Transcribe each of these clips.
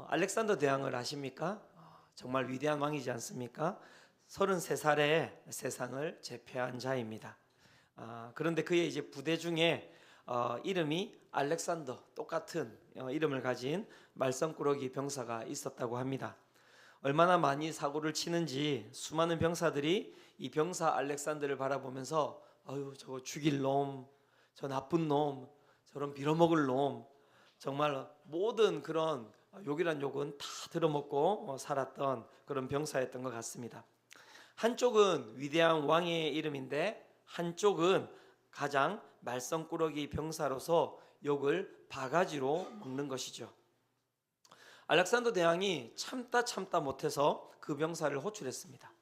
알렉산더 대왕을 아십니까? 정말 위대한 왕이지 않습니까? 33살에 세상을 제패한 자입니다. 그런데 그의 이제 부대 중에 이름이 알렉산더, 똑같은 이름을 가진 말썽꾸러기 병사가 있었다고 합니다. 얼마나 많이 사고를 치는지 수많은 병사들이 이 병사 알렉산더를 바라보면서 아유 저거 죽일 놈, 저 나쁜 놈, 저런 빌어먹을 놈, 정말 모든 그런 욕이란 욕은 다 들어먹고 살았던 그런 병사였던 것 같습니다. 한쪽은 위대한 왕의 이름인데 한쪽은 가장 말썽꾸러기 병사로서 욕을 바가지로 먹는 것이죠. 알렉산더 대왕이 참다 못해서 그 병사를 호출했습니다.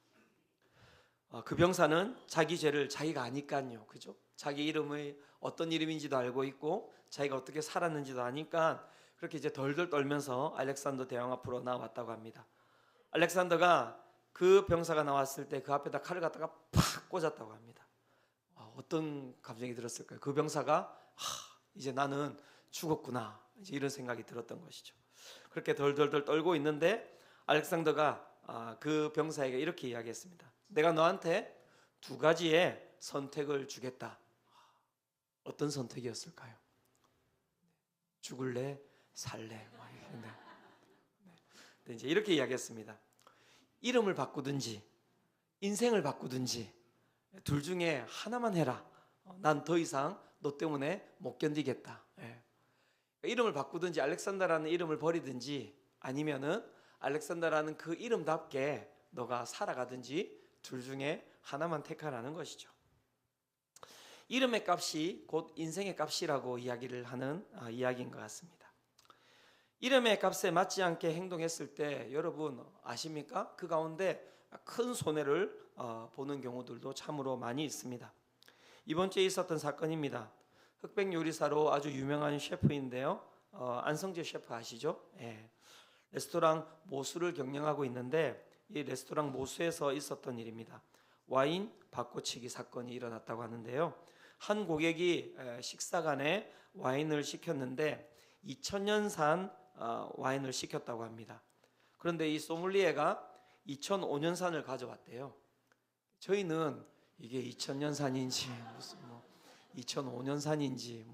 그 병사는 자기 죄를 자기가 아니까요, 그죠? 자기 이름이 어떤 이름인지도 알고 있고 자기가 어떻게 살았는지도 아니까 그렇게 이제 덜덜 떨면서 알렉산더 대왕 앞으로 나왔다고 합니다. 알렉산더가 그 병사가 나왔을 때 그 앞에다 칼을 갖다가 팍 꽂았다고 합니다. 어떤 감정이 들었을까요? 그 병사가 이제 나는 죽었구나, 이제 이런 생각이 들었던 것이죠. 그렇게 덜덜덜 떨고 있는데 알렉산더가 그 병사에게 이렇게 이야기했습니다. 내가 너한테 두 가지의 선택을 주겠다. 어떤 선택이었을까요? 죽을래, 살래. 네, 이제 이렇게 이야기했습니다. 이름을 바꾸든지 인생을 바꾸든지 둘 중에 하나만 해라. 난 더 이상 너 때문에 못 견디겠다. 이름을 바꾸든지 알렉산더라는 이름을 버리든지 아니면은 알렉산더라는 그 이름답게 너가 살아가든지 둘 중에 하나만 택하라는 것이죠. 이름의 값이 곧 인생의 값이라고 이야기를 하는 이야기인 것 같습니다. 이름의 값에 맞지 않게 행동했을 때 여러분 아십니까? 그 가운데 큰 손해를 보는 경우들도 참으로 많이 있습니다. 이번 주에 있었던 사건입니다. 흑백 요리사로 아주 유명한 셰프인데요. 안성재 셰프 아시죠? 레스토랑 모수를 경영하고 있는데 이 레스토랑 모수에서 있었던 일입니다. 와인 바꿔치기 사건이 일어났다고 하는데요. 한 고객이 식사간에 와인을 시켰는데 2000년산 와인을 시켰다고 합니다. 그런데 이 소믈리에가 2005년산을 가져왔대요. 저희는 이게 2000년산인지 무슨 2005년산인지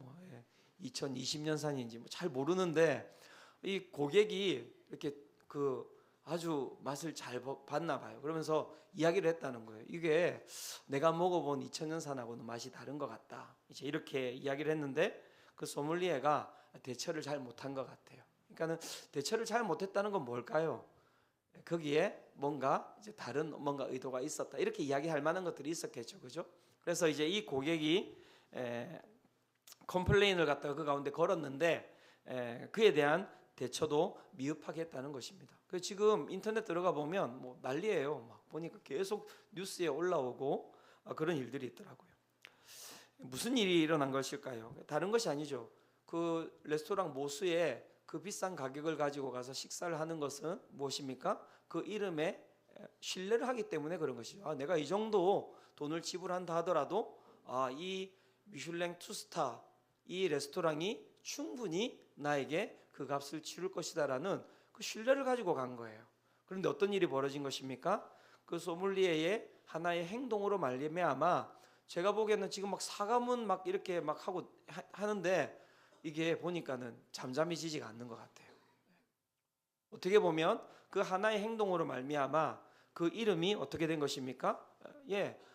2020년산인지 잘 모르는데 이 고객이 이렇게 아주 맛을 잘 봤나 봐요. 그러면서 이야기를 했다는 거예요. 이게 내가 먹어본 2000년산하고는 맛이 다른 것 같다. 이제 이렇게 이야기를 했는데 그 소믈리에가 대처를 잘 못한 것 같아요. 그러니까는 대처를 잘 못했다는 건 뭘까요? 거기에 뭔가 이제 다른 뭔가 의도가 있었다. 이렇게 이야기할 만한 것들이 있었겠죠, 그죠? 그래서 이제 이 고객이 컴플레인을 갖다가 그 가운데 걸었는데 그에 대한 대처도 미흡하게 했다는 것입니다. 그래서 지금 인터넷 들어가 보면 뭐 난리예요. 막 보니까 계속 뉴스에 올라오고 그런 일들이 있더라고요. 무슨 일이 일어난 것일까요? 다른 것이 아니죠. 그 레스토랑 모수에 그 비싼 가격을 가지고 가서 식사를 하는 것은 무엇입니까? 그 이름에 신뢰를 하기 때문에 그런 것이죠. 내가 이 정도 돈을 지불한다 하더라도 이 미슐랭 투스타 이 레스토랑이 충분히 나에게 그 값을 치를 것이다라는 그 신뢰를 가지고 간 거예요. 그런데 어떤 일이 벌어진 것입니까? 그 소믈리에의 하나의 행동으로 말미암아 제가 보기에는 지금 막 사과문 막 이렇게 막 하고 하는데 이게 보니까는 잠잠히 지지가 않는 것 같아요. 어떻게 보면 그 하나의 행동으로 말미암아 그 이름이 어떻게 된 것입니까?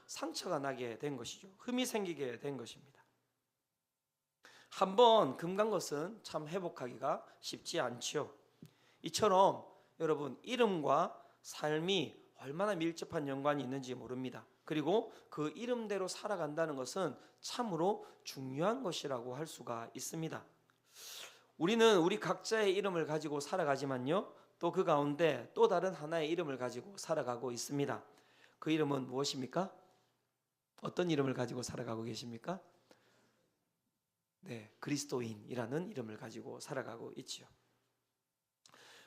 상처가 나게 된 것이죠. 흠이 생기게 된 것입니다. 한번 금간 것은 참 회복하기가 쉽지 않죠. 이처럼 여러분 이름과 삶이 얼마나 밀접한 연관이 있는지 모릅니다. 그리고 그 이름대로 살아간다는 것은 참으로 중요한 것이라고 할 수가 있습니다. 우리는 우리 각자의 이름을 가지고 살아가지만요, 또 그 가운데 또 다른 하나의 이름을 가지고 살아가고 있습니다. 그 이름은 무엇입니까? 어떤 이름을 가지고 살아가고 계십니까? 그리스도인이라는 이름을 가지고 살아가고 있지요.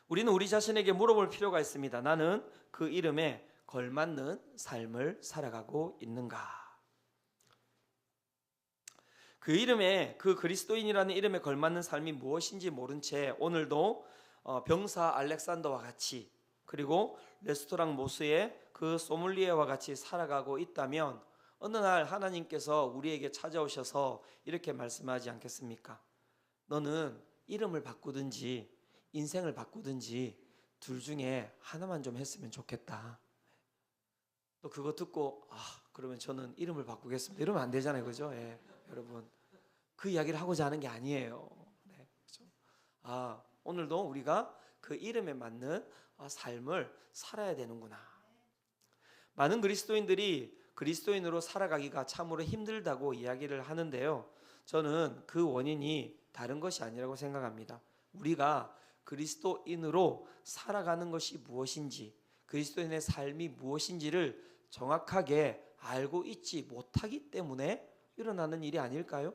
우리는 우리 자신에게 물어볼 필요가 있습니다. 나는 그 이름에 걸맞는 삶을 살아가고 있는가? 그 이름에 그 그리스도인이라는 이름에 걸맞는 삶이 무엇인지 모른 채 오늘도 병사 알렉산더와 같이, 그리고 레스토랑 모스의 그 소믈리에와 같이 살아가고 있다면 어느 날 하나님께서 우리에게 찾아오셔서 이렇게 말씀하지 않겠습니까? 너는 이름을 바꾸든지 인생을 바꾸든지 둘 중에 하나만 좀 했으면 좋겠다. 또 그거 듣고 그러면 저는 이름을 바꾸겠습니다, 이러면 안 되잖아요, 그죠? 예, 여러분, 그 이야기를 하고자 하는 게 아니에요. 네, 그렇죠? 오늘도 우리가 그 이름에 맞는 삶을 살아야 되는구나. 많은 그리스도인들이 그리스도인으로 살아가기가 참으로 힘들다고 이야기를 하는데요, 저는 그 원인이 다른 것이 아니라고 생각합니다. 우리가 그리스도인으로 살아가는 것이 무엇인지, 그리스도인의 삶이 무엇인지를 정확하게 알고 있지 못하기 때문에 일어나는 일이 아닐까요?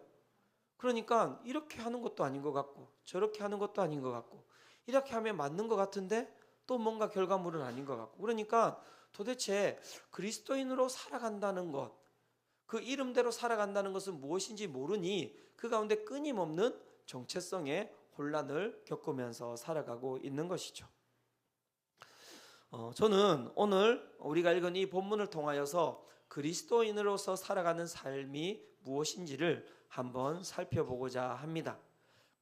그러니까 이렇게 하는 것도 아닌 것 같고 저렇게 하는 것도 아닌 것 같고, 이렇게 하면 맞는 것 같은데 또 뭔가 결과물은 아닌 것 같고, 그러니까 도대체 그리스도인으로 살아간다는 것, 그 이름대로 살아간다는 것은 무엇인지 모르니 그 가운데 끊임없는 정체성의 혼란을 겪으면서 살아가고 있는 것이죠. 저는 오늘 우리가 읽은 이 본문을 통하여서 그리스도인으로서 살아가는 삶이 무엇인지를 한번 살펴보고자 합니다.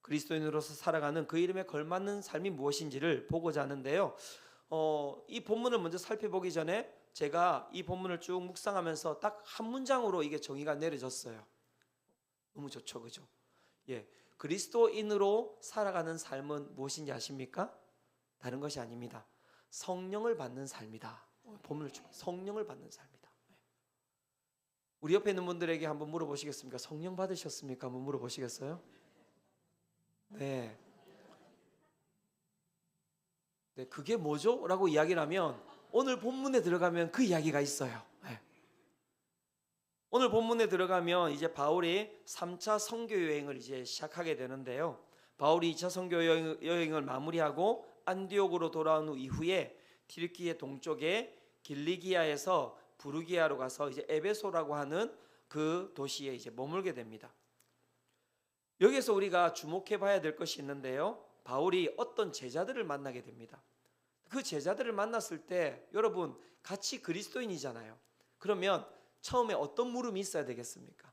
그리스도인으로서 살아가는 그 이름에 걸맞는 삶이 무엇인지를 보고자 하는데요, 이 본문을 먼저 살펴보기 전에 제가 이 본문을 쭉 묵상하면서 딱 한 문장으로 이게 정의가 내려졌어요. 너무 좋죠, 그죠? 예, 그리스도인으로 살아가는 삶은 무엇인지 아십니까? 다른 것이 아닙니다. 성령을 받는 삶이다. 본문을 쭉, 성령을 받는 삶이다. 우리 옆에 있는 분들에게 한번 물어보시겠습니까? 성령 받으셨습니까? 한번 물어보시겠어요? 네. 네, 그게 뭐죠? 라고 이야기를 하면 오늘 본문에 들어가면 그 이야기가 있어요. 네. 오늘 본문에 들어가면 이제 바울이 3차 선교 여행을 이제 시작하게 되는데요, 바울이 2차 선교 여행을 마무리하고 안디옥으로 돌아온 후 이후에 튀르키예 동쪽에 길리기아에서 부르기아로 가서 이제 에베소라고 하는 그 도시에 이제 머물게 됩니다. 여기서 우리가 주목해 봐야 될 것이 있는데요, 바울이 어떤 제자들을 만나게 됩니다. 그 제자들을 만났을 때 여러분 같이 그리스도인이잖아요. 그러면 처음에 어떤 물음이 있어야 되겠습니까?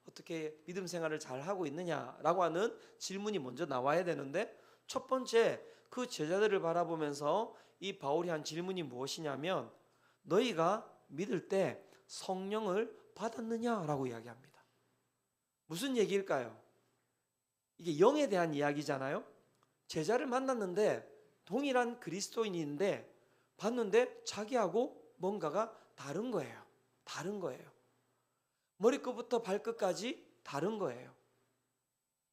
어떻게 믿음 생활을 잘 하고 있느냐라고 하는 질문이 먼저 나와야 되는데, 첫 번째 그 제자들을 바라보면서 이 바울이 한 질문이 무엇이냐면 너희가 믿을 때 성령을 받았느냐라고 이야기합니다. 무슨 얘기일까요? 이게 영에 대한 이야기잖아요. 제자를 만났는데 동일한 그리스도인인데 봤는데 자기하고 뭔가가 다른 거예요. 다른 거예요. 머리끝부터 발끝까지 다른 거예요.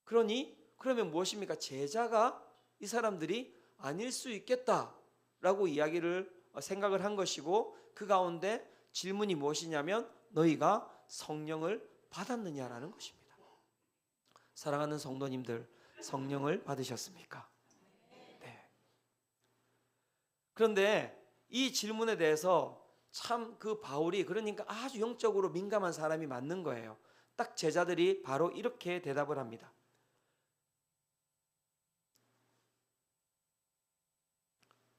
그러면 무엇입니까? 제자가 이 사람들이 아닐 수 있겠다라고 이야기를 생각을 한 것이고, 그 가운데 질문이 무엇이냐면 너희가 성령을 받았느냐라는 것입니다. 사랑하는 성도님들, 성령을 받으셨습니까? 네. 그런데 이 질문에 대해서 참 그 바울이 그러니까 아주 영적으로 민감한 사람이 맞는 거예요. 딱 제자들이 바로 이렇게 대답을 합니다.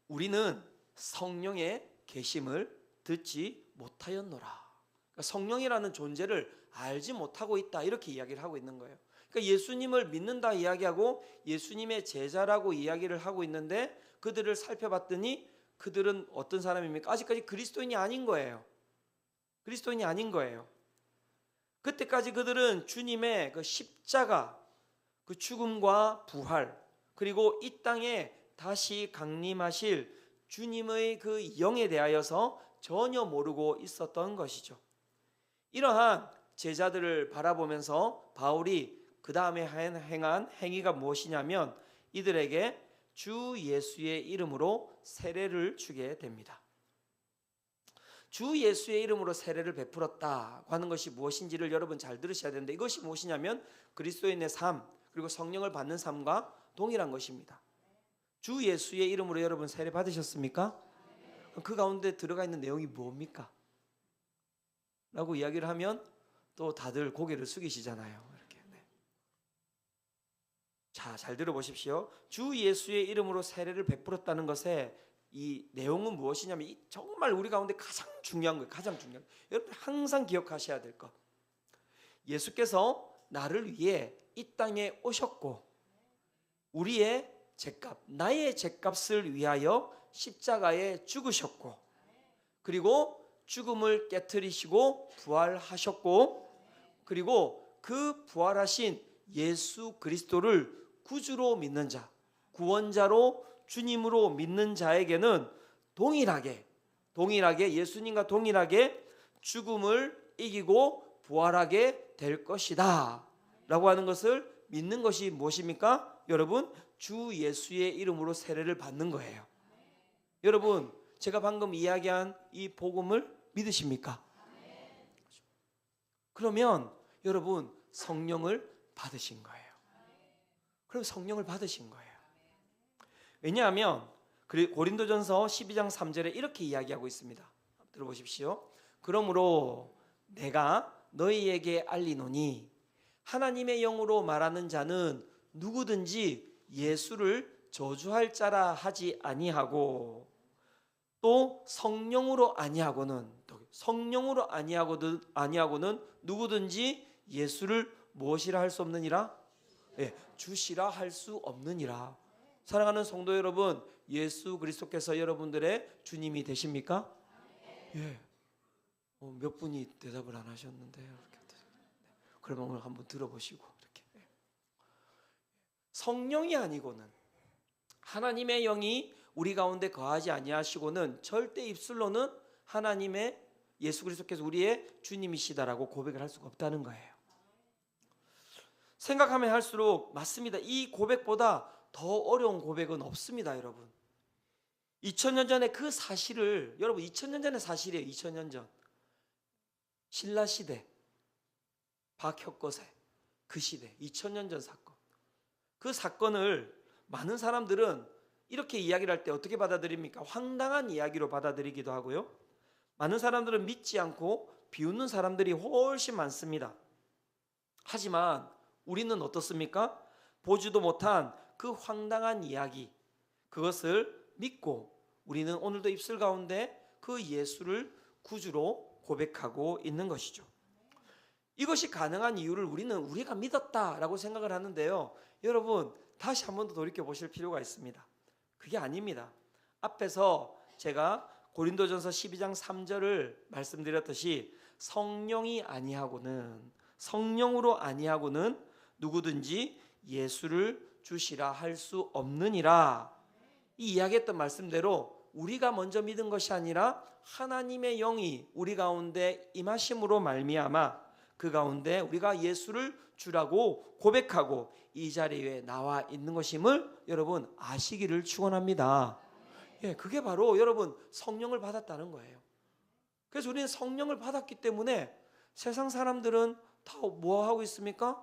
우리는 성령의 계심을 듣지 못하였노라. 그러니까 성령이라는 존재를 알지 못하고 있다, 이렇게 이야기를 하고 있는 거예요. 그러니까 예수님을 믿는다 이야기하고 예수님의 제자라고 이야기를 하고 있는데 그들을 살펴봤더니 그들은 어떤 사람입니까? 아직까지 그리스도인이 아닌 거예요. 그리스도인이 아닌 거예요. 그때까지 그들은 주님의 그 십자가, 그 죽음과 부활, 그리고 이 땅에 다시 강림하실 주님의 그 영에 대하여서 전혀 모르고 있었던 것이죠. 이러한 제자들을 바라보면서 바울이 그 다음에 행한 행위가 무엇이냐면 이들에게 주 예수의 이름으로 세례를 주게 됩니다. 주 예수의 이름으로 세례를 베풀었다고 하는 것이 무엇인지를 여러분 잘 들으셔야 되는데, 이것이 무엇이냐면 그리스도인의 삶, 그리고 성령을 받는 삶과 동일한 것입니다. 주 예수의 이름으로 여러분 세례 받으셨습니까? 그 가운데 들어가 있는 내용이 뭡니까? 라고 이야기를 하면 또 다들 고개를 숙이시잖아요. 이렇게. 네. 자, 자, 잘 들어보십시오. 주 예수의 이름으로 세례를 베풀었다는 것에 이 내용은 무엇이냐면 정말 우리 가운데 가장 중요한 거예요. 가장 중요한 거예요. 여러분 항상 기억하셔야 될 것. 예수께서 나를 위해 이 땅에 오셨고 우리의 죄값, 나의 죄값을 위하여 십자가에 죽으셨고 그리고 죽음을 깨트리시고 부활하셨고 그리고 그 부활하신 예수 그리스도를 구주로 믿는 자, 구원자로 주님으로 믿는 자에게는 동일하게 예수님과 동일하게 죽음을 이기고 부활하게 될 것이다 라고 하는 것을 믿는 것이 무엇입니까? 여러분, 주 예수의 이름으로 세례를 받는 거예요. 여러분, 제가 방금 이야기한 이 복음을 믿으십니까? 그러면 여러분 성령을 받으신 거예요. 그럼 성령을 받으신 거예요. 왜냐하면 고린도전서 12장 3절에 이렇게 이야기하고 있습니다. 들어보십시오. 그러므로 내가 너희에게 알리노니 하나님의 영으로 말하는 자는 누구든지 예수를 저주할 자라 하지 아니하고 또 성령으로 아니하고는 누구든지 예수를 무엇이라 할 수 없느니라? 주시라 할 수 없느니라. 사랑하는 성도 여러분, 예수 그리스도께서 여러분들의 주님이 되십니까? 몇 분이 대답을 안 하셨는데요. 그러면 오늘 한번 들어보시고 이렇게. 성령이 아니고는 하나님의 영이 우리 가운데 거하지 아니하시고는 절대 입술로는 하나님의 예수 그리스도께서 우리의 주님이시다라고 고백을 할 수가 없다는 거예요. 생각하면 할수록 맞습니다. 이 고백보다 더 어려운 고백은 없습니다, 여러분. 2000년 전에 그 사실을 여러분 2000년 전의 사실이에요. 2000년 전 신라 시대 박혁거세 그 시대 2000년 전 사건 그 사건을 많은 사람들은 이렇게 이야기를 할 때 어떻게 받아들입니까? 황당한 이야기로 받아들이기도 하고요. 많은 사람들은 믿지 않고 비웃는 사람들이 훨씬 많습니다. 하지만 우리는 어떻습니까? 보지도 못한 그 황당한 이야기 그것을 믿고 우리는 오늘도 입술 가운데 그 예수를 구주로 고백하고 있는 것이죠. 이것이 가능한 이유를 우리가 믿었다라고 생각을 하는데요. 여러분 다시 한 번 더 돌이켜 보실 필요가 있습니다. 그게 아닙니다. 앞에서 제가 고린도전서 12장 3절을 말씀드렸듯이 성령으로 아니하고는 누구든지 예수를 주시라 할 수 없느니라. 이 이야기했던 말씀대로 우리가 먼저 믿은 것이 아니라 하나님의 영이 우리 가운데 임하심으로 말미암아 그 가운데 우리가 예수를 주라고 고백하고 이 자리에 나와 있는 것임을 여러분 아시기를 축원합니다. 그게 바로 여러분 성령을 받았다는 거예요. 그래서 우리는 성령을 받았기 때문에 세상 사람들은 다 뭐 하고 있습니까?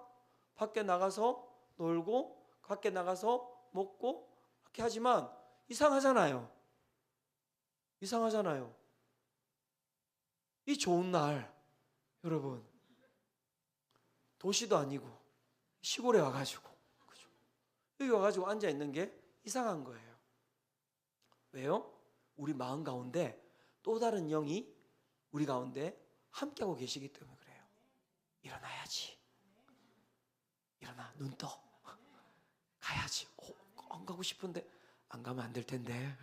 밖에 나가서 놀고 밖에 나가서 먹고 그렇게 하지만 이상하잖아요. 이 좋은 날 여러분 도시도 아니고 시골에 와가지고 그죠? 여기 와가지고 앉아 있는 게 이상한 거예요. 왜요? 우리 마음 가운데 또 다른 영이 우리 가운데 함께하고 계시기 때문에 그래요. 일어나야지. 일어나 눈 떠. 가야지. 안 가고 싶은데 안 가면 안 될 텐데.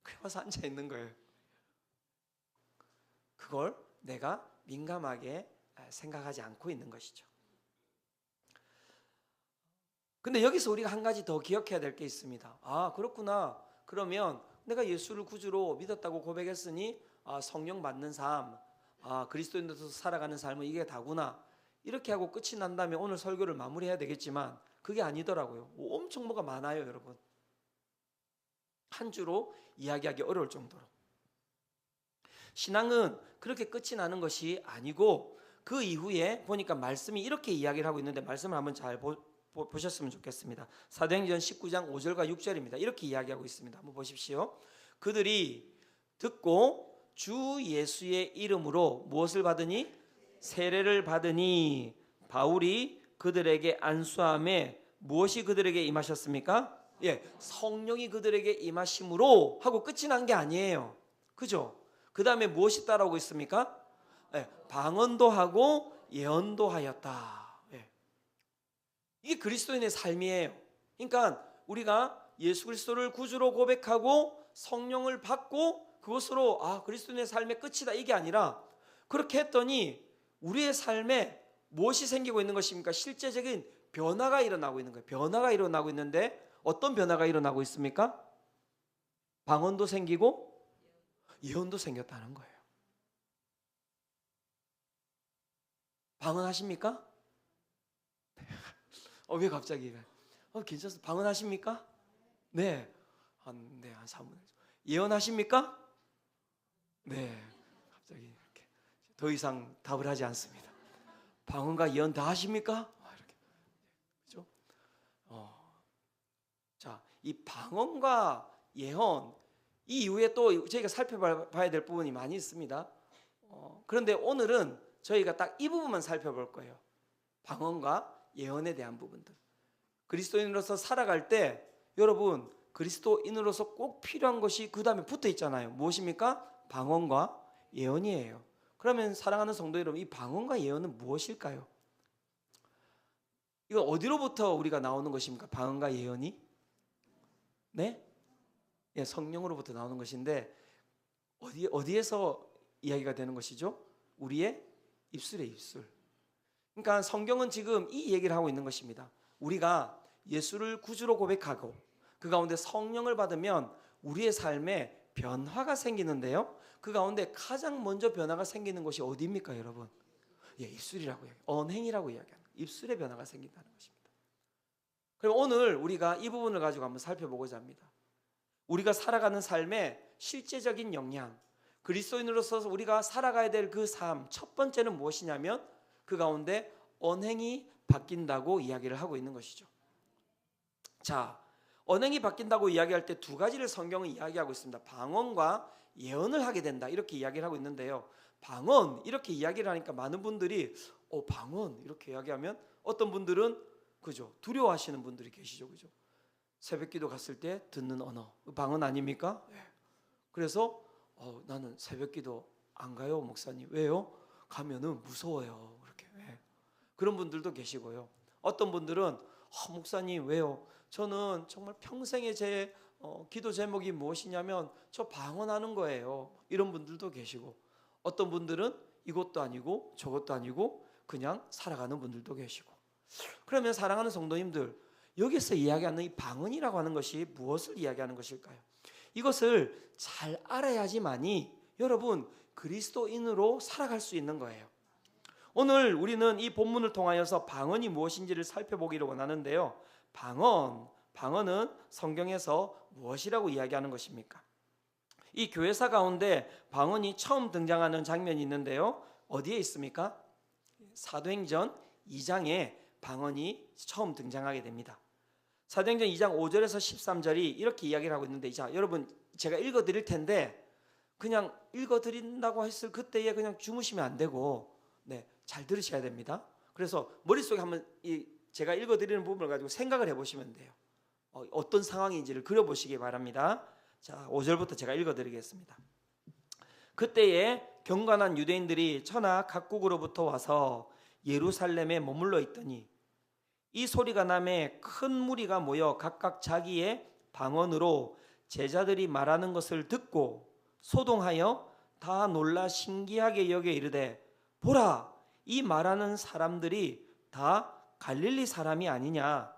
그래 와서 앉아 있는 거예요. 그걸 내가 민감하게 생각하지 않고 있는 것이죠. 근데 여기서 우리가 한 가지 더 기억해야 될 게 있습니다. 아, 그렇구나. 그러면 내가 예수를 구주로 믿었다고 고백했으니 성령 받는 삶, 그리스도인으로서 살아가는 삶은 이게 다구나. 이렇게 하고 끝이 난다면 오늘 설교를 마무리해야 되겠지만 그게 아니더라고요. 엄청 뭐가 많아요, 여러분. 한 주로 이야기하기 어려울 정도로. 신앙은 그렇게 끝이 나는 것이 아니고 그 이후에 보니까 말씀이 이렇게 이야기를 하고 있는데 말씀을 한번 잘 보셨으면 좋겠습니다. 사도행전 19장 5절과 6절입니다. 이렇게 이야기하고 있습니다. 한번 보십시오. 그들이 듣고 주 예수의 이름으로 무엇을 받으니? 세례를 받으니 바울이 그들에게 안수함에 무엇이 그들에게 임하셨습니까? 예, 성령이 그들에게 임하심으로 하고 끝이 난 게 아니에요. 그죠? 그 다음에 무엇이 따라오고 있습니까? 예, 방언도 하고 예언도 하였다. 예. 이게 그리스도인의 삶이에요. 그러니까 우리가 예수 그리스도를 구주로 고백하고 성령을 받고 그것으로 그리스도인의 삶의 끝이다 이게 아니라 그렇게 했더니 우리의 삶에 무엇이 생기고 있는 것입니까? 실제적인 변화가 일어나고 있는 거예요. 변화가 일어나고 있는데 어떤 변화가 일어나고 있습니까? 방언도 생기고 예언도 생겼다는 거예요. 방언하십니까? 왜 갑자기? 괜찮습니다. 방언하십니까? 네. 한 3분. 예언하십니까? 네. 갑자기 이렇게 더 이상 답을 하지 않습니다. 방언과 예언 다 하십니까? 이렇게. 그죠? 자, 이 방언과 예언 이 이후에 또 저희가 살펴봐야 될 부분이 많이 있습니다. 그런데 오늘은 저희가 딱 이 부분만 살펴볼 거예요. 방언과 예언에 대한 부분들. 그리스도인으로서 살아갈 때 여러분 그리스도인으로서 꼭 필요한 것이 그 다음에 붙어 있잖아요. 무엇입니까? 방언과 예언이에요. 그러면 사랑하는 성도 여러분, 이 방언과 예언은 무엇일까요? 이거 어디로부터 우리가 나오는 것입니까? 방언과 예언이? 네? 예, 성령으로부터 나오는 것인데 어디에서 이야기가 되는 것이죠? 우리의 입술의 입술. 그러니까 성경은 지금 이 얘기를 하고 있는 것입니다. 우리가 예수를 구주로 고백하고 그 가운데 성령을 받으면 우리의 삶에 변화가 생기는데요. 그 가운데 가장 먼저 변화가 생기는 것이 어디입니까, 여러분? 예, 입술이라고 이야기해요. 언행이라고 이야기하는 거예요. 입술에 변화가 생긴다는 것입니다. 그럼 오늘 우리가 이 부분을 가지고 한번 살펴보고자 합니다. 우리가 살아가는 삶의 실제적인 영향, 그리스도인으로서 우리가 살아가야 될 그 삶, 첫 번째는 무엇이냐면 그 가운데 언행이 바뀐다고 이야기를 하고 있는 것이죠. 자, 언행이 바뀐다고 이야기할 때 두 가지를 성경은 이야기하고 있습니다. 방언과 예언을 하게 된다 이렇게 이야기를 하고 있는데요. 방언 이렇게 이야기를 하니까 많은 분들이 방언 이렇게 이야기하면 어떤 분들은 그죠 두려워하시는 분들이 계시죠, 그죠? 새벽기도 갔을 때 듣는 언어 방언 아닙니까? 그래서 나는 새벽기도 안 가요, 목사님. 왜요? 가면은 무서워요. 그렇게 그런 분들도 계시고요. 어떤 분들은 목사님 왜요? 저는 정말 평생의 제 기도 제목이 무엇이냐면 저 방언하는 거예요. 이런 분들도 계시고 어떤 분들은 이것도 아니고 저것도 아니고 그냥 살아가는 분들도 계시고. 그러면 사랑하는 성도님들, 여기서 이야기하는 이 방언이라고 하는 것이 무엇을 이야기하는 것일까요? 이것을 잘 알아야지만이 여러분 그리스도인으로 살아갈 수 있는 거예요. 오늘 우리는 이 본문을 통하여서 방언이 무엇인지를 살펴보기를 원하는데요. 방언은 성경에서 무엇이라고 이야기하는 것입니까? 이 교회사 가운데 방언이 처음 등장하는 장면이 있는데요. 어디에 있습니까? 사도행전 2장에 방언이 처음 등장하게 됩니다. 사도행전 2장 5절에서 13절이 이렇게 이야기를 하고 있는데, 자, 여러분 제가 읽어드릴 텐데 그냥 읽어드린다고 했을 그때에 그냥 주무시면 안 되고 잘 들으셔야 됩니다. 그래서 머릿속에 한번 제가 읽어드리는 부분을 가지고 생각을 해보시면 돼요. 어떤 상황인지를 그려보시기 바랍니다. 자, 5절부터 제가 읽어드리겠습니다. 그때에 경건한 유대인들이 천하 각국으로부터 와서 예루살렘에 머물러 있더니 이 소리가 나매 큰 무리가 모여 각각 자기의 방언으로 제자들이 말하는 것을 듣고 소동하여 다 놀라 신기하게 여겨 이르되 보라, 이 말하는 사람들이 다 갈릴리 사람이 아니냐?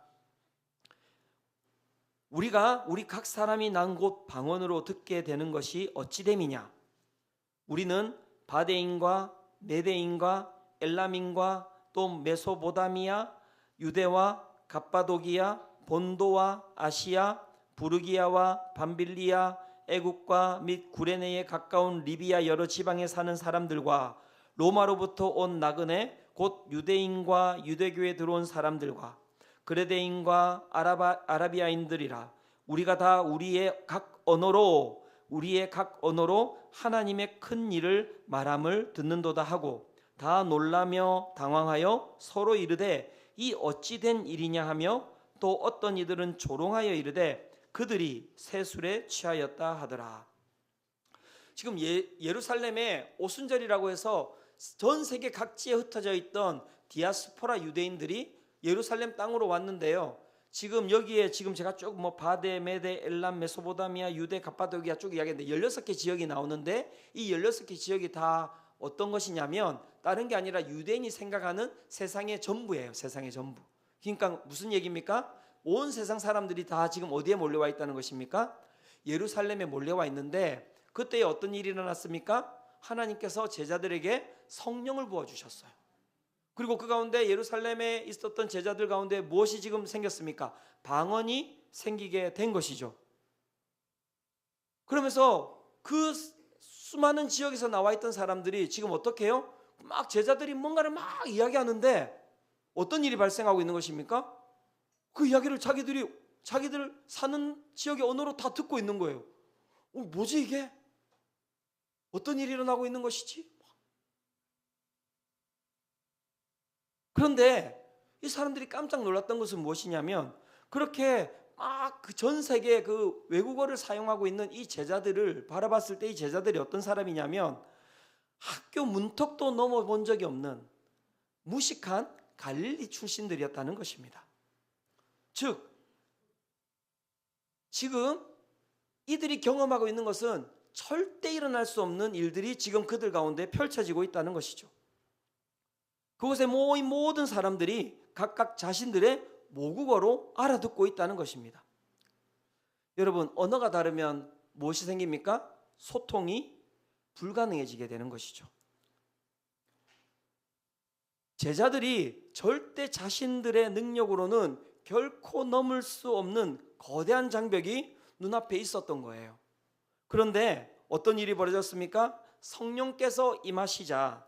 우리가 우리 각 사람이 난 곳 방언으로 듣게 되는 것이 어찌 됨이냐? 우리는 바데인과 메데인과 엘람인과 또 메소보다미아, 유대와 갑바도기아, 본도와 아시아, 부르기아와 밤빌리아, 애국과 및 구레네에 가까운 리비아 여러 지방에 사는 사람들과 로마로부터 온 나그네 곧 유대인과 유대교에 들어온 사람들과 그레데인과 아라비아인들이라 우리가 다 우리의 각 언어로 하나님의 큰 일을 말함을 듣는도다 하고 다 놀라며 당황하여 서로 이르되 이 어찌 된 일이냐 하며 또 어떤 이들은 조롱하여 이르되 그들이 새 술에 취하였다 하더라. 지금 예루살렘에 오순절이라고 해서 전 세계 각지에 흩어져 있던 디아스포라 유대인들이 예루살렘 땅으로 왔는데요. 지금 여기에 지금 제가 쭉 바데, 메데, 엘람, 메소포타미아, 유대, 갑바도기아 쭉 이야기했는데 16개 지역이 나오는데 이 16개 지역이 다 어떤 것이냐면 다른 게 아니라 유대인이 생각하는 세상의 전부예요. 세상의 전부. 그러니까 무슨 얘기입니까? 온 세상 사람들이 다 지금 어디에 몰려와 있다는 것입니까? 예루살렘에 몰려와 있는데 그때 어떤 일이 일어났습니까? 하나님께서 제자들에게 성령을 부어주셨어요. 그리고 그 가운데 예루살렘에 있었던 제자들 가운데 무엇이 지금 생겼습니까? 방언이 생기게 된 것이죠. 그러면서 그 수많은 지역에서 나와 있던 사람들이 지금 어떻게 해요? 막 제자들이 뭔가를 막 이야기하는데 어떤 일이 발생하고 있는 것입니까? 그 이야기를 자기들 사는 지역의 언어로 다 듣고 있는 거예요. 뭐지 이게? 어떤 일이 일어나고 있는 것이지? 그런데 이 사람들이 깜짝 놀랐던 것은 무엇이냐면 그렇게 막 그 전 세계 그 외국어를 사용하고 있는 이 제자들을 바라봤을 때 이 제자들이 어떤 사람이냐면 학교 문턱도 넘어본 적이 없는 무식한 갈릴리 출신들이었다는 것입니다. 즉 지금 이들이 경험하고 있는 것은 절대 일어날 수 없는 일들이 지금 그들 가운데 펼쳐지고 있다는 것이죠. 그곳에 모인 모든 사람들이 각각 자신들의 모국어로 알아듣고 있다는 것입니다. 여러분, 언어가 다르면 무엇이 생깁니까? 소통이 불가능해지게 되는 것이죠. 제자들이 절대 자신들의 능력으로는 결코 넘을 수 없는 거대한 장벽이 눈앞에 있었던 거예요. 그런데 어떤 일이 벌어졌습니까? 성령께서 임하시자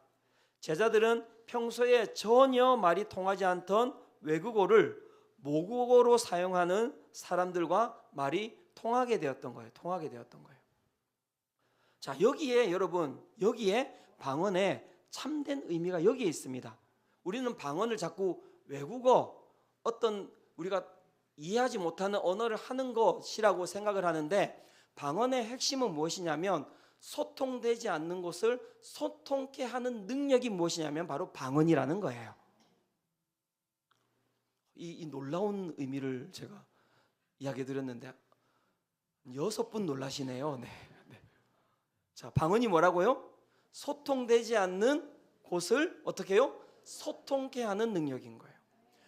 제자들은 평소에 전혀 말이 통하지 않던 외국어를 모국어로 사용하는 사람들과 말이 통하게 되었던 거예요. 자, 여기에 여러분, 여기에 방언의 참된 의미가 여기에 있습니다. 우리는 방언을 자꾸 외국어, 어떤 우리가 이해하지 못하는 언어를 하는 것이라고 생각을 하는데 방언의 핵심은 무엇이냐면 소통되지 않는 것을 소통케 하는 능력이 무엇이냐면 바로 방언이라는 거예요. 이 놀라운 의미를 제가 이야기해 드렸는데 6분 놀라시네요. 네. 자, 방언이 뭐라고요? 소통되지 않는 곳을 어떻게 해요? 소통케 하는 능력인 거예요.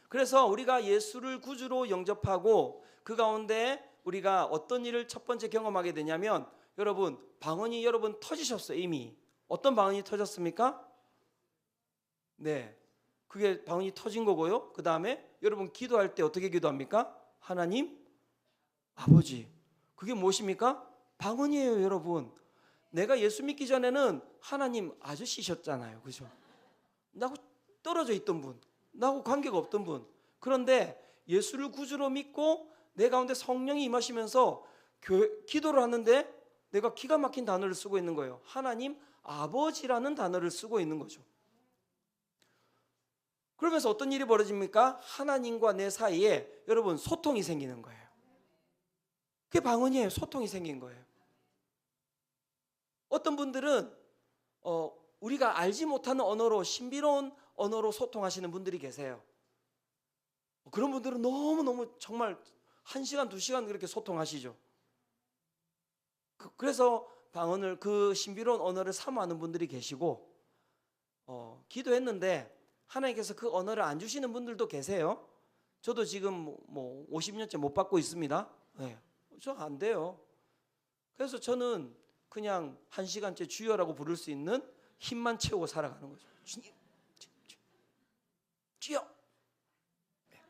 그래서 우리가 예수를 구주로 영접하고 그 가운데 우리가 어떤 일을 첫 번째 경험하게 되냐면 여러분 방언이 여러분 터지셨어요. 이미 어떤 방언이 터졌습니까? 네, 그게 방언이 터진 거고요. 그 다음에 여러분 기도할 때 어떻게 기도합니까? 하나님 아버지, 그게 무엇입니까? 방언이에요. 여러분, 내가 예수 믿기 전에는 하나님 아저씨셨잖아요. 그죠? 나하고 떨어져 있던 분, 나하고 관계가 없던 분. 그런데 예수를 구주로 믿고 내 가운데 성령이 임하시면서 기도를 하는데 내가 기가 막힌 단어를 쓰고 있는 거예요. 하나님 아버지라는 단어를 쓰고 있는 거죠. 그러면서 어떤 일이 벌어집니까? 하나님과 내 사이에 여러분 소통이 생기는 거예요. 그게 방언이에요. 소통이 생긴 거예요. 어떤 분들은 우리가 알지 못하는 언어로, 신비로운 언어로 소통하시는 분들이 계세요. 그런 분들은 너무너무 정말 1시간, 2시간 그렇게 소통하시죠. 그래서 방언을, 그 신비로운 언어를 사모하는 분들이 계시고 기도했는데 하나님께서 그 언어를 안 주시는 분들도 계세요. 저도 지금 50년째 못 받고 있습니다. 네, 저 안 돼요. 그래서 저는 그냥 1시간째 주여라고 부를 수 있는 힘만 채우고 살아가는 거죠. 주님, 주여. 네.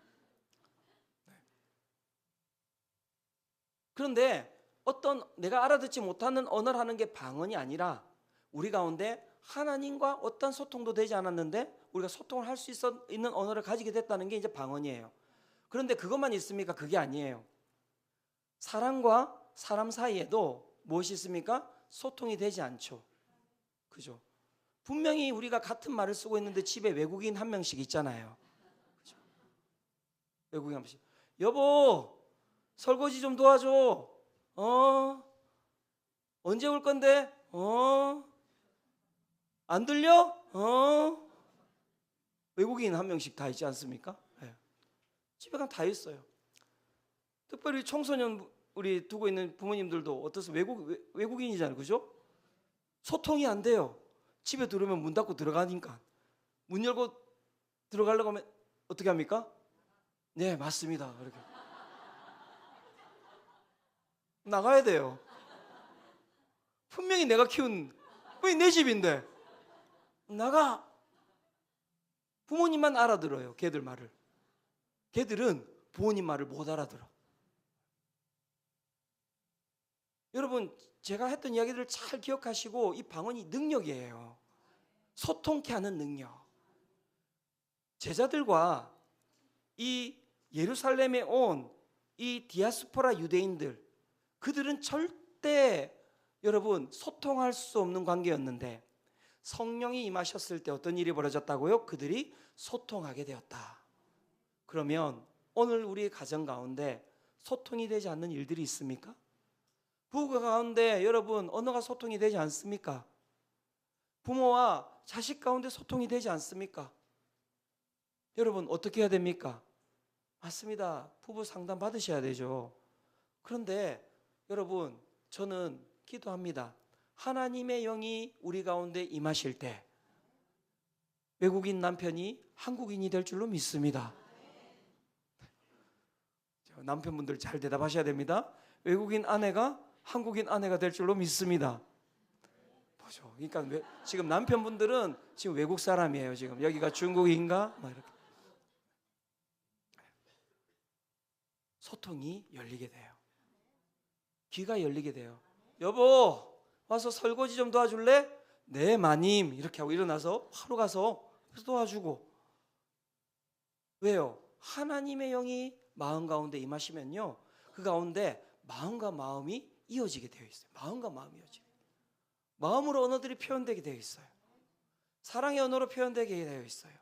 그런데 어떤 내가 알아듣지 못하는 언어를 하는 게 방언이 아니라 우리 가운데 하나님과 어떤 소통도 되지 않았는데 우리가 소통을 할 수 있는 언어를 가지게 됐다는 게 이제 방언이에요. 그런데 그것만 있습니까? 그게 아니에요. 사람과 사람 사이에도 무엇이 있습니까? 소통이 되지 않죠. 그죠? 분명히 우리가 같은 말을 쓰고 있는데 집에 외국인 한 명씩 있잖아요. 그죠? 외국인 한 명씩. 여보, 설거지 좀 도와줘. 언제 올 건데? 안 들려? 외국인 한 명씩 다 있지 않습니까? 네. 집에 가면 다 있어요. 특별히 청소년 우리 두고 있는 부모님들도 어떠세요? 외국인이잖아요, 그죠? 소통이 안 돼요. 집에 들어오면 문 닫고 들어가니까. 문 열고 들어가려고 하면 어떻게 합니까? 네, 맞습니다. 이렇게 나가야 돼요. 분명히 내가 키운, 내 집인데 나가. 부모님만 알아들어요, 걔들 말을. 걔들은 부모님 말을 못 알아들어. 여러분, 제가 했던 이야기들을 잘 기억하시고, 이 방언이 능력이에요. 소통케 하는 능력. 제자들과 이 예루살렘에 온 이 디아스포라 유대인들, 그들은 절대 여러분 소통할 수 없는 관계였는데 성령이 임하셨을 때 어떤 일이 벌어졌다고요? 그들이 소통하게 되었다. 그러면 오늘 우리의 가정 가운데 소통이 되지 않는 일들이 있습니까? 부부 가운데 여러분 언어가 소통이 되지 않습니까? 부모와 자식 가운데 소통이 되지 않습니까? 여러분 어떻게 해야 됩니까? 맞습니다. 부부 상담 받으셔야 되죠. 그런데 여러분 저는 기도합니다. 하나님의 영이 우리 가운데 임하실 때 외국인 남편이 한국인이 될 줄로 믿습니다. 남편분들 잘 대답하셔야 됩니다. 외국인 아내가 한국인 아내가 될 줄로 믿습니다. 보죠. 그러니까 지금 남편분들은 지금 외국 사람이에요. 지금 여기가 중국인가? 막 이렇게. 소통이 열리게 돼요. 귀가 열리게 돼요. 여보, 와서 설거지 좀 도와줄래? 네, 마님. 이렇게 하고 일어나서 바로 가서 도와주고. 왜요? 하나님의 영이 마음 가운데 임하시면요, 그 가운데 마음과 마음이 이어지게 되어 있어요. 마음과 마음이 이어지게. 마음으로 언어들이 표현되게 되어 있어요. 사랑의 언어로 표현되게 되어 있어요.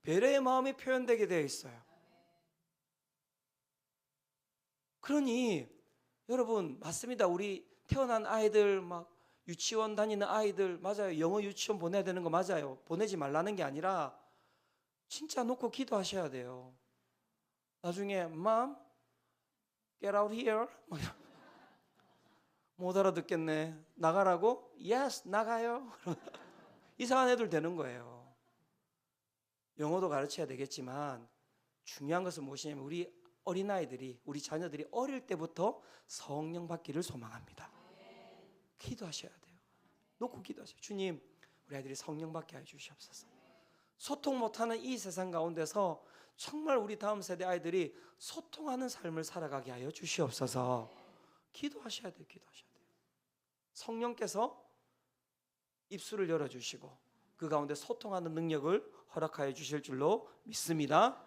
배려의 마음이 표현되게 되어 있어요. 그러니 여러분 맞습니다. 우리 태어난 아이들 막 유치원 다니는 아이들 맞아요. 영어 유치원 보내야 되는 거 맞아요. 보내지 말라는 게 아니라 진짜 놓고 기도하셔야 돼요. 나중에 Mom, get out here. 못 알아듣겠네. 나가라고? Yes, 나가요. 이상한 애들 되는 거예요. 영어도 가르쳐야 되겠지만 중요한 것은 무엇이냐면 우리 어린아이들이, 우리 자녀들이 어릴 때부터 성령 받기를 소망합니다. 기도하셔야 돼요. 놓고 기도하셔요. 주님, 우리 아이들이 성령 받게 하여 주시옵소서. 소통 못하는 이 세상 가운데서 정말 우리 다음 세대 아이들이 소통하는 삶을 살아가게 하여 주시옵소서. 기도하셔야 돼요. 기도하셔야 돼요. 성령께서 입술을 열어주시고 그 가운데 소통하는 능력을 허락하여 주실 줄로 믿습니다.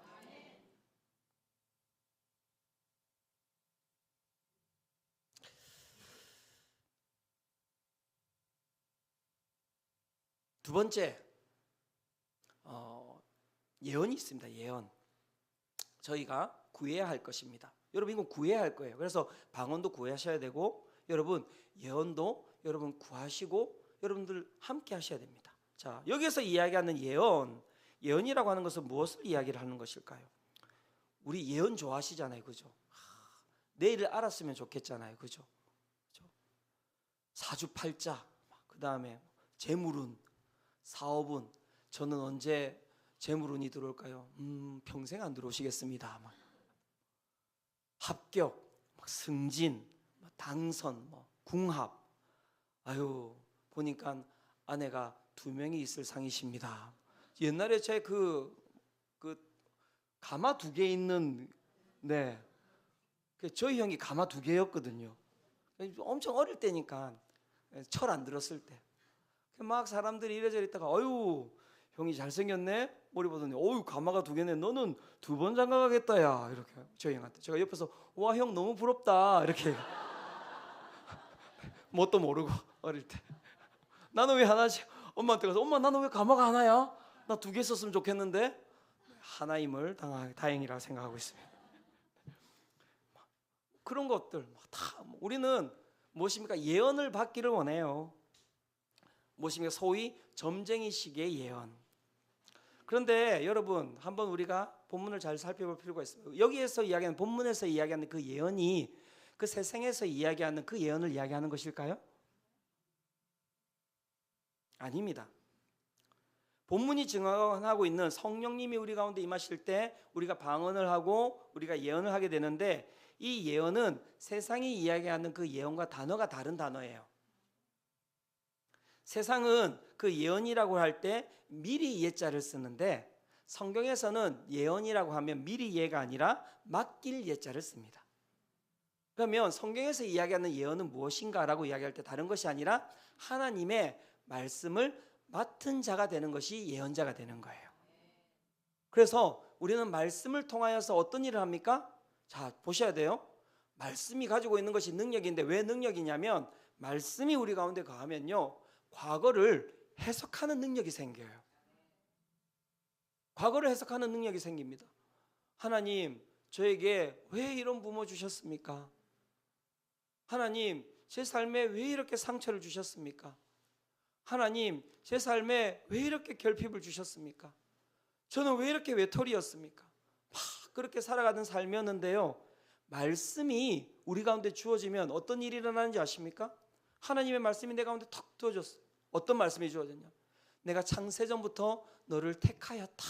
두 번째 예언이 있습니다. 예언. 저희가 구해야 할 것입니다. 여러분 이건 구해야 할 거예요. 그래서 방언도 구하셔야 되고 여러분 예언도 여러분 구하시고 여러분들 함께 하셔야 됩니다. 자, 여기서 이야기하는 예언이라고 하는 것은 무엇을 이야기를 하는 것일까요? 우리 예언 좋아하시잖아요. 그죠? 내일을 알았으면 좋겠잖아요. 그죠? 사주팔자, 그 다음에 재물운, 사업은 저는 언제 재물운이 들어올까요? 평생 안 들어오시겠습니다. 합격, 승진, 당선, 궁합. 아유 보니까 아내가 2명이 있을 상이십니다. 옛날에 제 그 가마 2개 있는 저희 형이 가마 2개였거든요. 엄청 어릴 때니까 철 안 들었을 때. 막 사람들이 이래저래 있다가 어유 형이 잘생겼네 머리 보더니 어유 가마가 2개네 너는 2번 장가 가겠다 야 이렇게 저희 형한테. 제가 옆에서 와 형 너무 부럽다 이렇게 뭣도 모르고 어릴 때 나는 왜 하나지 엄마한테 가서 엄마 나는 왜 가마가 하나야? 나 두 개 썼으면 좋겠는데 하나임을 다행이라 생각하고 있습니다. 그런 것들 다 우리는 무엇입니까? 예언을 받기를 원해요. 무엇입니까? 소위 점쟁이식의 예언. 그런데 여러분 한번 우리가 본문을 잘 살펴볼 필요가 있습니다. 여기에서 이야기하는 본문에서 이야기하는 그 예언이 그 세상에서 이야기하는 그 예언을 이야기하는 것일까요? 아닙니다. 본문이 증언하고 있는 성령님이 우리 가운데 임하실 때 우리가 방언을 하고 우리가 예언을 하게 되는데 이 예언은 세상이 이야기하는 그 예언과 단어가 다른 단어예요. 세상은 그 예언이라고 할 때 미리 예자를 쓰는데 성경에서는 예언이라고 하면 미리 예가 아니라 맡길 예자를 씁니다. 그러면 성경에서 이야기하는 예언은 무엇인가라고 이야기할 때 다른 것이 아니라 하나님의 말씀을 맡은 자가 되는 것이 예언자가 되는 거예요. 그래서 우리는 말씀을 통하여서 어떤 일을 합니까? 자, 보셔야 돼요. 말씀이 가지고 있는 것이 능력인데 왜 능력이냐면 말씀이 우리 가운데 거하면요 과거를 해석하는 능력이 생겨요. 과거를 해석하는 능력이 생깁니다. 하나님 저에게 왜 이런 부모 주셨습니까? 하나님 제 삶에 왜 이렇게 상처를 주셨습니까? 하나님 제 삶에 왜 이렇게 결핍을 주셨습니까? 저는 왜 이렇게 외톨이였습니까? 막 그렇게 살아가던 삶이었는데요 말씀이 우리 가운데 주어지면 어떤 일이 일어나는지 아십니까? 하나님의 말씀이 내 가운데 턱 주어졌어요. 어떤 말씀이 주어졌냐? 내가 창세전부터 너를 택하였다.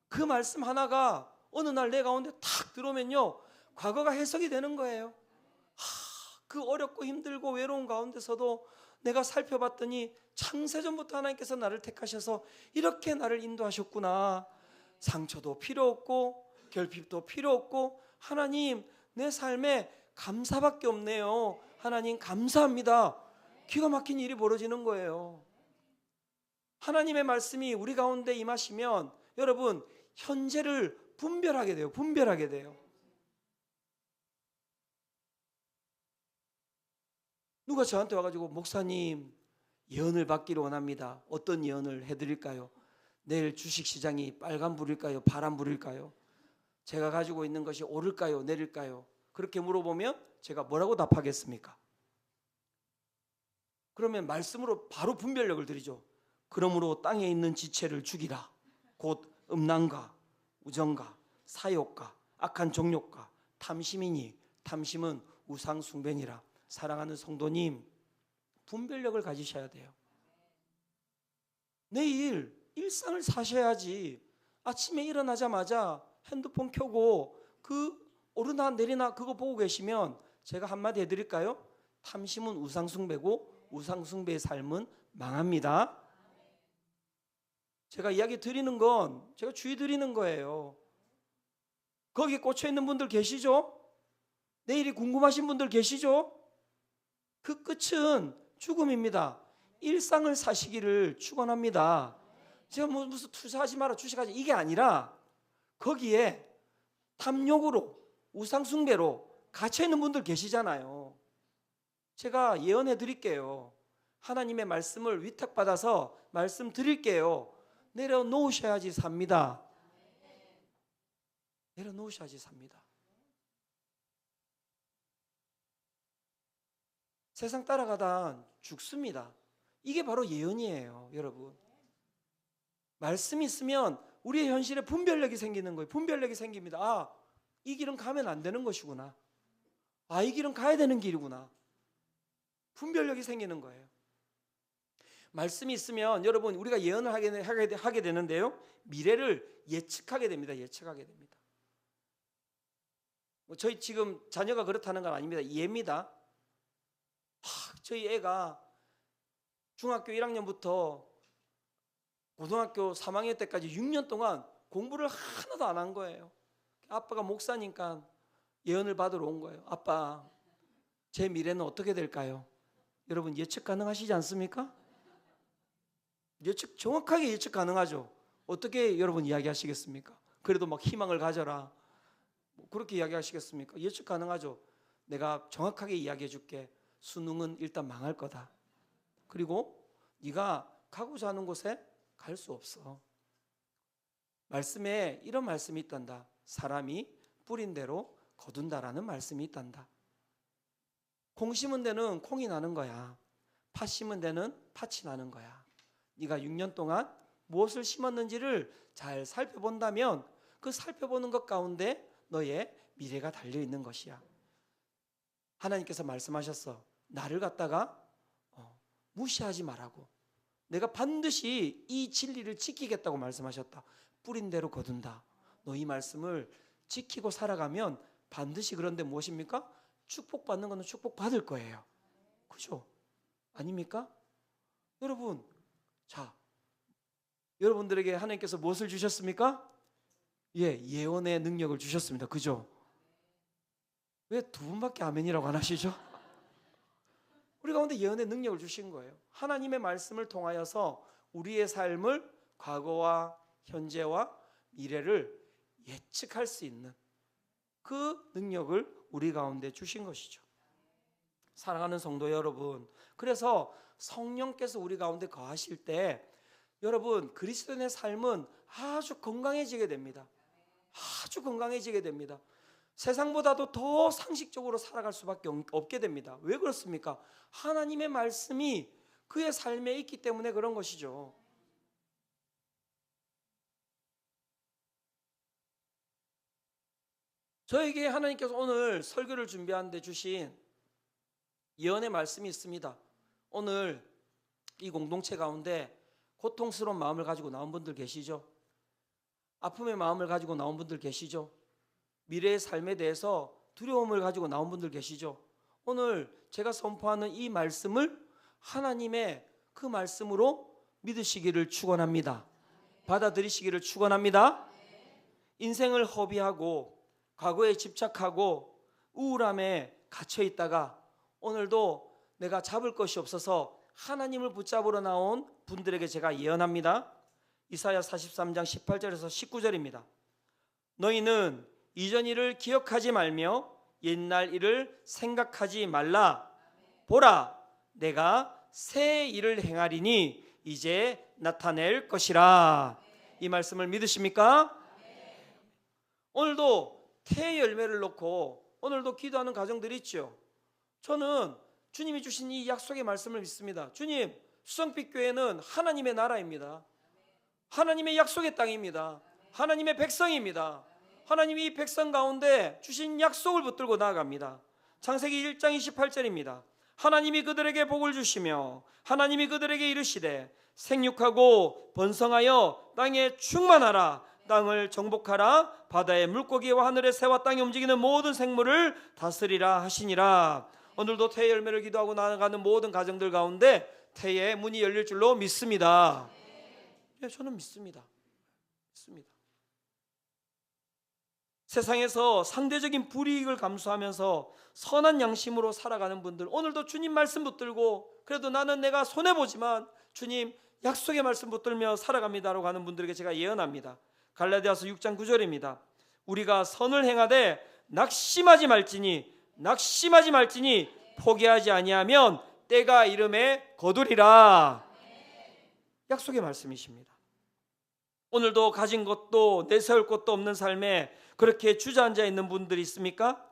그 말씀 하나가 어느 날 내 가운데 탁 들어오면요 과거가 해석이 되는 거예요. 그 어렵고 힘들고 외로운 가운데서도 내가 살펴봤더니 창세전부터 하나님께서 나를 택하셔서 이렇게 나를 인도하셨구나. 상처도 필요 없고 결핍도 필요 없고 하나님 내 삶에 감사밖에 없네요. 하나님 감사합니다. 기가 막힌 일이 벌어지는 거예요. 하나님의 말씀이 우리 가운데 임하시면 여러분 현재를 분별하게 돼요. 분별하게 돼요. 누가 저한테 와가지고 목사님 예언을 받기를 원합니다. 어떤 예언을 해드릴까요? 내일 주식시장이 빨간불일까요? 파란불일까요? 제가 가지고 있는 것이 오를까요? 내릴까요? 그렇게 물어보면 제가 뭐라고 답하겠습니까? 그러면 말씀으로 바로 분별력을 드리죠. 그러므로 땅에 있는 지체를 죽이라. 곧 음란과 우정과 사욕과 악한 정욕과 탐심이니 탐심은 우상 숭배니라. 사랑하는 성도님 분별력을 가지셔야 돼요. 내일 일상을 사셔야지 아침에 일어나자마자 핸드폰 켜고 그 오르나 내리나 그거 보고 계시면 제가 한마디 해드릴까요? 탐심은 우상 숭배고 우상 숭배의 삶은 망합니다. 제가 이야기 드리는 건 제가 주의 드리는 거예요. 거기 꽂혀 있는 분들 계시죠? 내일이 궁금하신 분들 계시죠? 그 끝은 죽음입니다. 일상을 사시기를 축원합니다. 제가 무슨 투자하지 마라 주식하지 이게 아니라 거기에 탐욕으로 우상 숭배로 갇혀 있는 분들 계시잖아요. 제가 예언해 드릴게요. 하나님의 말씀을 위탁받아서 말씀 드릴게요. 내려놓으셔야지 삽니다. 내려놓으셔야지 삽니다. 세상 따라가다 죽습니다. 이게 바로 예언이에요, 여러분. 말씀이 있으면 우리의 현실에 분별력이 생기는 거예요. 분별력이 생깁니다. 아, 이 길은 가면 안 되는 것이구나. 아, 이 길은 가야 되는 길이구나. 분별력이 생기는 거예요. 말씀이 있으면 여러분 우리가 예언을 하게 되는데요. 미래를 예측하게 됩니다. 예측하게 됩니다. 저희 지금 자녀가 그렇다는 건 아닙니다. 예입니다. 저희 애가 중학교 1학년부터 고등학교 3학년 때까지 6년 동안 공부를 하나도 안 한 거예요. 아빠가 목사니까 예언을 받으러 온 거예요. 아빠, 제 미래는 어떻게 될까요? 여러분 예측 가능하시지 않습니까? 정확하게 예측 가능하죠. 어떻게 여러분 이야기하시겠습니까? 그래도 막 희망을 가져라. 그렇게 이야기하시겠습니까? 예측 가능하죠. 내가 정확하게 이야기해 줄게. 수능은 일단 망할 거다. 그리고 네가 가고자 하는 곳에 갈 수 없어. 말씀에 이런 말씀이 있단다. 사람이 뿌린 대로 거둔다라는 말씀이 있단다. 콩 심은 데는 콩이 나는 거야. 팥 심은 데는 팥이 나는 거야. 네가 6년 동안 무엇을 심었는지를 잘 살펴본다면 그 살펴보는 것 가운데 너의 미래가 달려 있는 것이야. 하나님께서 말씀하셨어. 나를 갖다가 무시하지 말라고. 내가 반드시 이 진리를 지키겠다고 말씀하셨다. 뿌린 대로 거둔다. 너 이 말씀을 지키고 살아가면 반드시, 그런데 무엇입니까? 축복받는 것은 축복받을 거예요. 그죠? 아닙니까? 여러분, 자, 여러분들에게 하나님께서 무엇을 주셨습니까? 예언의 능력을 주셨습니다. 그죠? 왜 두 분밖에 아멘이라고 안 하시죠? 우리 가운데 예언의 능력을 주신 거예요. 하나님의 말씀을 통하여서 우리의 삶을, 과거와 현재와 미래를 예측할 수 있는 그 능력을 우리 가운데 주신 것이죠. 사랑하는 성도 여러분, 그래서 성령께서 우리 가운데 거하실 때 여러분, 그리스도인의 삶은 아주 건강해지게 됩니다. 아주 건강해지게 됩니다. 세상보다도 더 상식적으로 살아갈 수밖에 없게 됩니다. 왜 그렇습니까? 하나님의 말씀이 그의 삶에 있기 때문에 그런 것이죠. 저에게 하나님께서 오늘 설교를 준비하는데 주신 예언의 말씀이 있습니다. 오늘 이 공동체 가운데 고통스러운 마음을 가지고 나온 분들 계시죠? 아픔의 마음을 가지고 나온 분들 계시죠? 미래의 삶에 대해서 두려움을 가지고 나온 분들 계시죠? 오늘 제가 선포하는 이 말씀을 하나님의 그 말씀으로 믿으시기를 축원합니다. 받아들이시기를 축원합니다. 인생을 허비하고 과거에 집착하고 우울함에 갇혀 있다가 오늘도 내가 잡을 것이 없어서 하나님을 붙잡으러 나온 분들에게 제가 예언합니다. 이사야 43장 18절에서 19절입니다. 너희는 이전 일을 기억하지 말며 옛날 일을 생각하지 말라. 보라, 내가 새 일을 행하리니 이제 나타낼 것이라. 이 말씀을 믿으십니까? 오늘도 태 열매를 놓고 오늘도 기도하는 가정들이 있죠. 저는 주님이 주신 이 약속의 말씀을 믿습니다. 주님, 수성빛 교회는 하나님의 나라입니다. 하나님의 약속의 땅입니다. 하나님의 백성입니다. 하나님이 이 백성 가운데 주신 약속을 붙들고 나아갑니다. 창세기 1장 28절입니다. 하나님이 그들에게 복을 주시며 하나님이 그들에게 이르시되 생육하고 번성하여 땅에 충만하라. 땅을 정복하라. 바다의 물고기와 하늘의 새와 땅에 움직이는 모든 생물을 다스리라 하시니라. 오늘도 태의 열매를 기도하고 나아가는 모든 가정들 가운데 태의 문이 열릴 줄로 믿습니다. 저는 믿습니다. 세상에서 상대적인 불이익을 감수하면서 선한 양심으로 살아가는 분들, 오늘도 주님 말씀 붙들고 그래도 나는 내가 손해보지만 주님 약속의 말씀 붙들며 살아갑니다라고 하는 분들에게 제가 예언합니다. 갈라디아서 6장 9절입니다. 우리가 선을 행하되 낙심하지 말지니 포기하지 아니하면 때가 이름에 거두리라. 약속의 말씀이십니다. 오늘도 가진 것도 내세울 것도 없는 삶에 그렇게 주저앉아 있는 분들이 있습니까?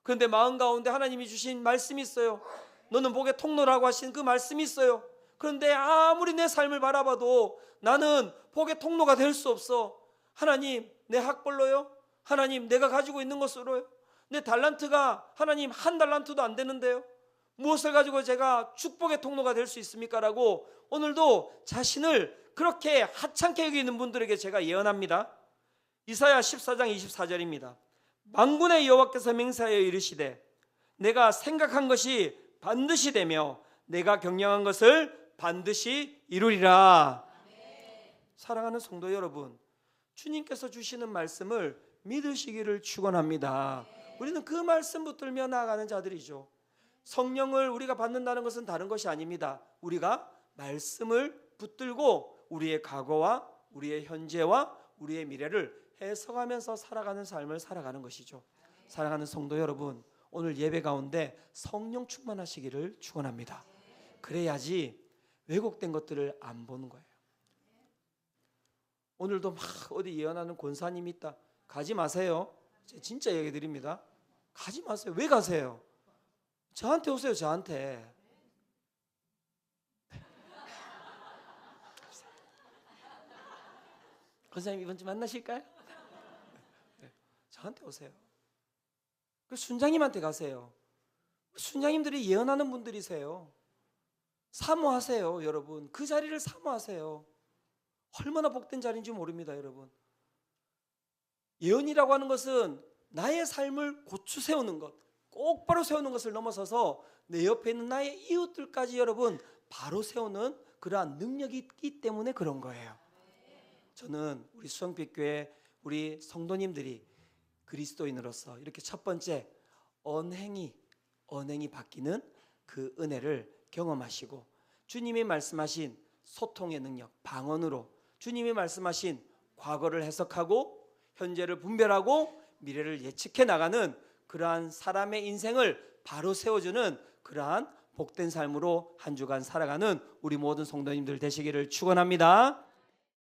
그런데 마음 가운데 하나님이 주신 말씀이 있어요. 너는 복의 통로라고 하신 그 말씀이 있어요. 그런데 아무리 내 삶을 바라봐도 나는 복의 통로가 될 수 없어. 하나님, 내 학벌로요? 하나님, 내가 가지고 있는 것으로요? 내 달란트가 하나님 한 달란트도 안 되는데요? 무엇을 가지고 제가 축복의 통로가 될 수 있습니까? 라고 오늘도 자신을 그렇게 하찮게 여기는 분들에게 제가 예언합니다. 이사야 14장 24절입니다. 만군의 여호와께서 맹세하여 이르시되 내가 생각한 것이 반드시 되며 내가 경영한 것을 반드시 이루리라. 사랑하는 성도 여러분, 주님께서 주시는 말씀을 믿으시기를 축원합니다. 우리는 그 말씀 붙들며 나아가는 자들이죠. 성령을 우리가 받는다는 것은 다른 것이 아닙니다. 우리가 말씀을 붙들고 우리의 과거와 우리의 현재와 우리의 미래를 해석하면서 살아가는 삶을 살아가는 것이죠. 사랑하는 성도 여러분, 오늘 예배 가운데 성령 충만하시기를 축원합니다. 그래야지 왜곡된 것들을 안 보는 거예요. 오늘도 막 어디 예언하는 권사님이 있다. 가지 마세요. 제가 진짜 얘기 드립니다. 가지 마세요. 왜 가세요? 저한테 오세요. 저한테. 권사님 이번 주 만나실까요? 네, 저한테 오세요. 그 순장님한테 가세요. 순장님들이 예언하는 분들이세요. 사모하세요, 여러분. 그 자리를 사모하세요. 얼마나 복된 자리인지 모릅니다, 여러분. 예언이라고 하는 것은 나의 삶을 고추 세우는 것, 똑바로 세우는 것을 넘어서서 내 옆에 있는 나의 이웃들까지 여러분 바로 세우는 그러한 능력이 있기 때문에 그런 거예요. 저는 우리 수성빛교회 우리 성도님들이 그리스도인으로서 이렇게 첫 번째 언행이 바뀌는 그 은혜를 경험하시고, 주님이 말씀하신 소통의 능력, 방언으로 주님이 말씀하신 과거를 해석하고 현재를 분별하고 미래를 예측해 나가는 그러한 사람의 인생을 바로 세워주는 그러한 복된 삶으로 한 주간 살아가는 우리 모든 성도님들 되시기를 축원합니다.